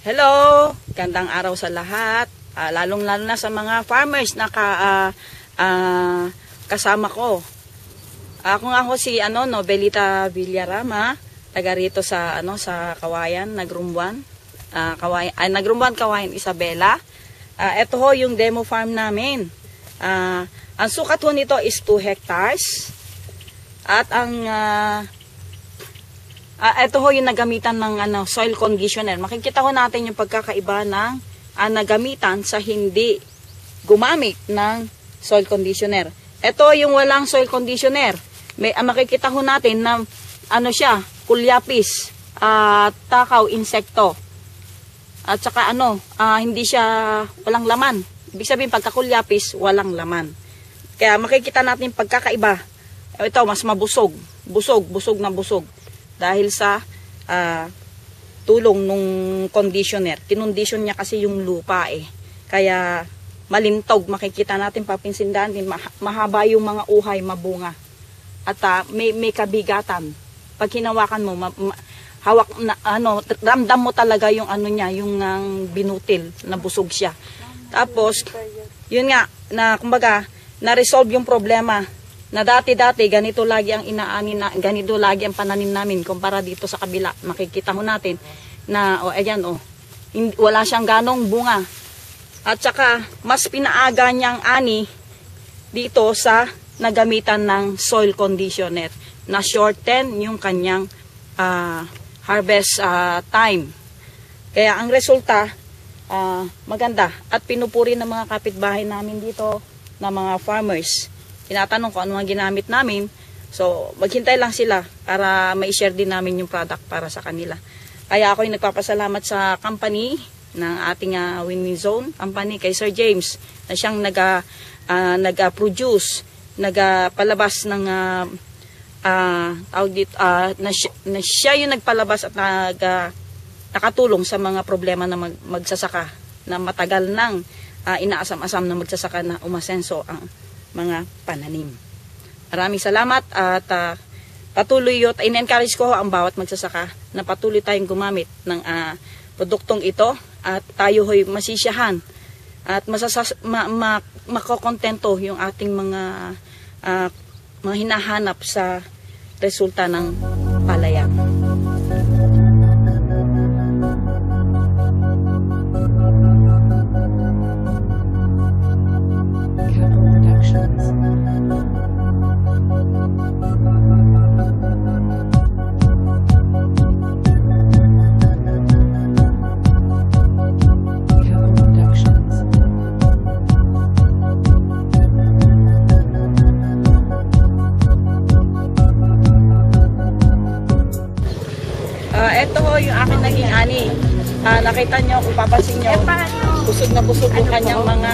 Hello! Gandang araw sa lahat. Lalong-lalo na sa mga farmers na kasama ko. Ako si Nobelita Villarama, taga rito sa sa Kawayan, Nagrumbuan. Nagrumbuan, Kawayan, Isabela. Ito ho yung demo farm namin. Ang sukat ho nito is 2 hectares. At ang ito ho yung nagamitan ng soil conditioner. Makikita ho natin yung pagkakaiba ng nagamitan sa hindi gumamit ng soil conditioner. Ito yung walang soil conditioner. Makikita ho natin na siya, kulyapis, takaw, insekto. At saka hindi siya walang laman. Ibig sabihin pagkakulyapis, walang laman. Kaya makikita natin yung pagkakaiba. Ito mas mabusog, busog na busog. Dahil sa tulong nung conditioner. Kinondisyon niya kasi yung lupa Kaya malintog. Makikita natin, papinsindahan din. Mahaba yung mga uhay, mabunga. At may kabigatan. Pag hinawakan mo, hawak na, ramdam mo talaga yung niya, yung binutil, na busog siya. Tapos, yun nga, kumbaga, na-resolve yung problema. Na dati-dati, ganito lagi ang ganito lagi ang pananim namin kumpara dito sa kabila. Makikita mo natin na, wala siyang ganong bunga. At saka, mas pinaaga niyang ani dito sa nagamitan ng soil conditioner na shorten yung kanyang harvest time. Kaya ang resulta, maganda. At pinupuri ng mga kapitbahay namin dito, na mga farmers. Tinatanong ko ano ang ginamit namin. So, maghintay lang sila para ma-share din namin yung product para sa kanila. Kaya ako yung nagpapasalamat sa company ng ating Win-Win Zone company kay Sir James na siyang nag-produce, nagpalabas ng na siya yung nagpalabas at nakatulong sa mga problema na magsasaka na matagal nang inaasam-asam na magsasaka na umasenso ang mga pananim. Maraming salamat at patuloy at in-encourage ko ang bawat magsasaka na patuloy tayong gumamit ng produktong ito at tayo ho'y masisiyahan at makokontento yung ating mga hinahanap sa resulta ng palayan. Ito ho yung aking naging ani. Nakita nyo, kung papansin nyo, busog na busog yung kanyang mga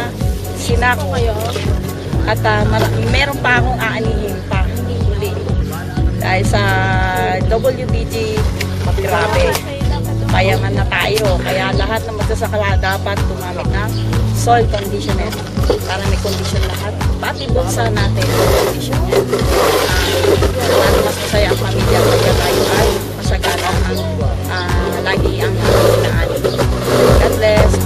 sinak. At meron pa akong aanihin pa. Uli. Dahil sa WBG, grabe. Payangan na tayo. Kaya lahat ng magsasaka dapat gumamit ng soil conditioner. Para may condition lahat. Pati bulsa natin. Conditioner. Mas masaya ang pamilya. Kaya tayo ay masagana ang lagi ang inaani. God bless.